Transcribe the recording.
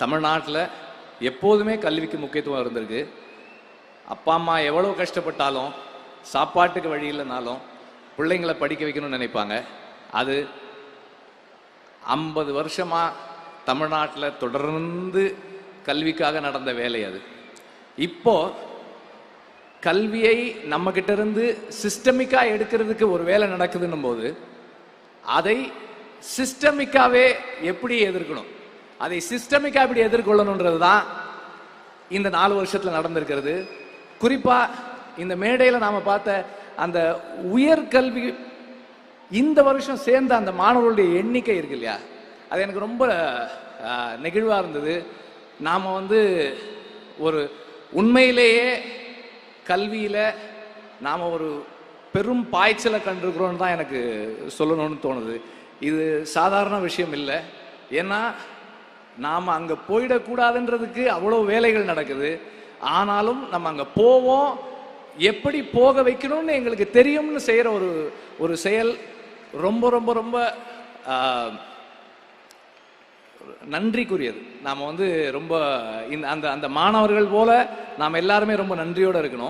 தமிழ்நாட்டில் எப்போதுமே கல்விக்கு முக்கியத்துவம் இருந்திருக்கு. அப்பா அம்மா எவ்வளோ கஷ்டப்பட்டாலும் சாப்பாட்டுக்கு வழி இல்லைனாலும் பிள்ளைங்களை படிக்க வைக்கணும்னு நினைப்பாங்க. அது 50 வருஷமாக தமிழ்நாட்டில் தொடர்ந்து கல்விக்காக நடந்த வேலை. அது இப்போ கல்வியை நம்ம கிட்ட இருந்து சிஸ்டமிக்கா எடுக்கிறதுக்கு ஒரு வேலை நடக்குதுன்னும் போது அதை சிஸ்டமிக்காவே எப்படி எதிர்க்கணும், அதை சிஸ்டமிக்கா எப்படி எதிர்கொள்ளணுன்றது தான் இந்த 4 வருஷத்துல நடந்திருக்கிறது. குறிப்பா இந்த மேடையில் நாம பார்த்த அந்த உயர்கல்வி இந்த வருஷம் சேர்ந்த அந்த மாணவர்களுடைய எண்ணிக்கை இருக்கு இல்லையா, அது எனக்கு ரொம்ப நெகிழ்வா இருந்தது. நாம ஒரு உண்மையிலேயே கல்வியில நாம ஒரு பெரும் பாய்ச்சலை கண்டிருக்கிறோன்னு தான் எனக்கு சொல்லணும்னு தோணுது. இது சாதாரண விஷயம் இல்லை. ஏன்னா நாம் அங்கே போயிடக்கூடாதுன்றதுக்கு அவ்வளோ வேலைகள் நடக்குது. ஆனாலும் நம்ம அங்கே போவோம், எப்படி போக வைக்கணும்னு எங்களுக்கு தெரியும்னு செய்கிற ஒரு செயல் ரொம்ப ரொம்ப ரொம்ப நன்றிக்குரியது. நாம் ரொம்ப அந்த அந்த மாணவர்கள் போல நாம் எல்லாருமே ரொம்ப நன்றியோடு இருக்கணும்.